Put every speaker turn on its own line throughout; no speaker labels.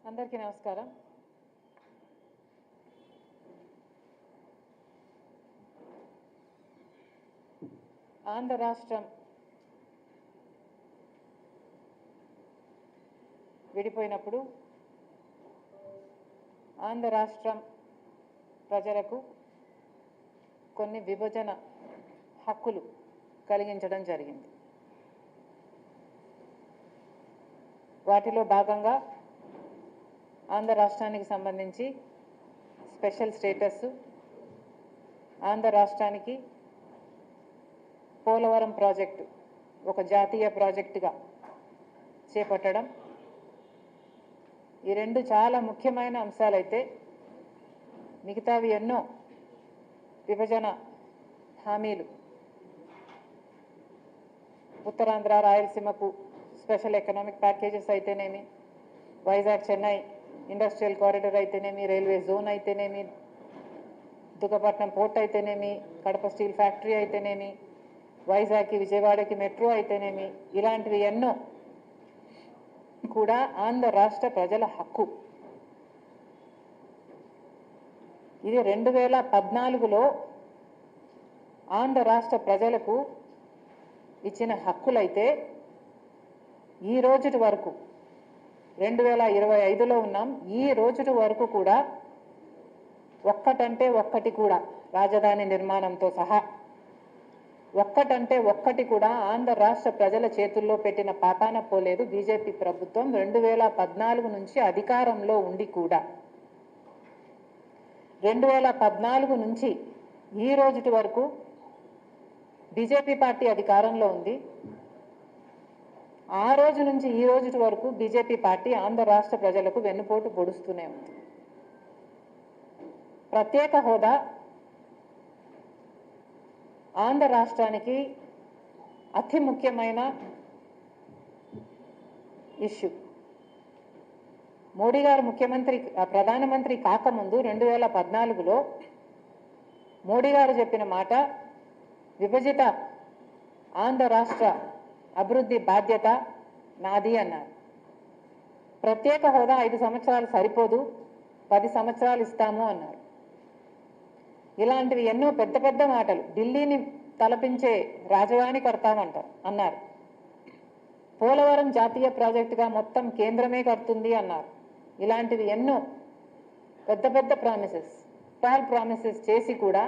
అందరికీ నమస్కారం. ఆంధ్ర రాష్ట్రం విడిపోయినప్పుడు ఆంధ్ర రాష్ట్రం ప్రజలకు కొన్ని విభజన హక్కులు కలిగించడం జరిగింది. వాటిలో భాగంగా ఆంధ్ర రాష్ట్రానికి సంబంధించి స్పెషల్ స్టేటస్, ఆంధ్ర రాష్ట్రానికి పోలవరం ప్రాజెక్టు ఒక జాతీయ ప్రాజెక్టుగా చేపట్టడం, ఈ రెండు చాలా ముఖ్యమైన అంశాలైతే మిగతావి ఎన్నో విభజన హామీలు, ఉత్తరాంధ్ర రాయలసీమకు స్పెషల్ ఎకనామిక్ ప్యాకేజెస్ అయితేనేమి, వైజాగ్ చెన్నై ఇండస్ట్రియల్ కారిడార్ అయితేనేమి, రైల్వే జోన్ అయితేనేమి, దుగ్గపట్నం పోర్ట్ అయితేనేమి, కడప స్టీల్ ఫ్యాక్టరీ అయితేనేమి, వైజాగ్కి విజయవాడకి మెట్రో అయితేనేమి, ఇలాంటివి ఎన్నో కూడా ఆంధ్ర రాష్ట్ర ప్రజల హక్కు. ఇది 2014లో ఆంధ్ర రాష్ట్ర ప్రజలకు ఇచ్చిన హక్కులైతే ఈ రోజుటి వరకు 2025లో ఉన్నాం. ఈ రోజుటి వరకు కూడా ఒక్కటంటే ఒక్కటి కూడా రాజధాని నిర్మాణంతో సహా ఒక్కటంటే ఒక్కటి కూడా ఆంధ్ర రాష్ట్ర ప్రజల చేతుల్లో పెట్టిన పాపాన పోలేదు. బీజేపీ ప్రభుత్వం 2014 నుంచి అధికారంలో ఉండి కూడా 2014 నుంచి ఈ రోజుటి వరకు బీజేపీ పార్టీ అధికారంలో ఉంది. ఆ రోజు నుంచి ఈ రోజుటి వరకు బీజేపీ పార్టీ ఆంధ్ర రాష్ట్ర ప్రజలకు వెన్నుపోటు పొడుస్తూనే ఉంది. ప్రత్యేక హోదా ఆంధ్ర రాష్ట్రానికి అతి ముఖ్యమైన ఇష్యూ. మోడీ గారు ప్రధానమంత్రి కాకముందు 2014లో మోడీ గారు చెప్పిన మాట, విభజిత ఆంధ్ర రాష్ట్ర అభివృద్ధి బాధ్యత నాది అన్నారు. ప్రత్యేక హోదా 5 సంవత్సరాలు సరిపోదు, 10 సంవత్సరాలు ఇస్తాము అన్నారు. ఇలాంటివి ఎన్నో పెద్ద పెద్ద మాటలు, ఢిల్లీని తలపించే రాజధాని కడతామంటారు అన్నారు. పోలవరం జాతీయ ప్రాజెక్టుగా మొత్తం కేంద్రమే కడుతుంది అన్నారు. ఇలాంటివి ఎన్నో పెద్ద పెద్ద ప్రామిసెస్ చేసి కూడా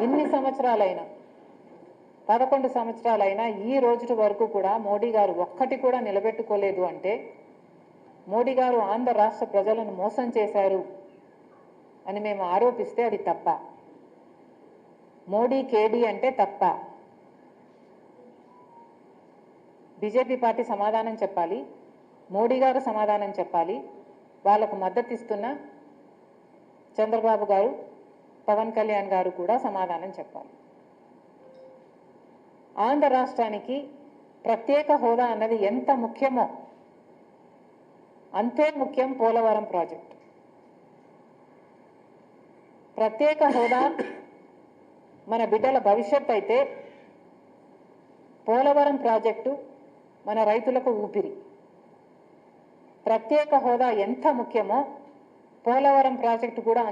ఇన్ని సంవత్సరాలైనా 11 సంవత్సరాలైనా ఈ రోజుటి వరకు కూడా మోడీ గారు ఒక్కటి కూడా నిలబెట్టుకోలేదు అంటే మోడీ గారు ఆంధ్ర రాష్ట్ర ప్రజలను మోసం చేశారు అని మేము ఆరోపిస్తే అది తప్ప. మోడీ కేడీ అంటే తప్ప. బీజేపీ పార్టీ సమాధానం చెప్పాలి, మోడీ గారు సమాధానం చెప్పాలి, వాళ్లకు మద్దతు ఇస్తున్న చంద్రబాబు గారు, పవన్ కళ్యాణ్ గారు కూడా సమాధానం చెప్పాలి. ఆంధ్ర రాష్ట్రానికి ప్రత్యేక హోదా అన్నది ఎంత ముఖ్యమో అంతే ముఖ్యం పోలవరం ప్రాజెక్టు. ప్రత్యేక హోదా మన బిడ్డల భవిష్యత్ అయితే పోలవరం ప్రాజెక్టు మన రైతులకు ఊపిరి. ప్రత్యేక హోదా ఎంత ముఖ్యమో పోలవరం ప్రాజెక్టు కూడా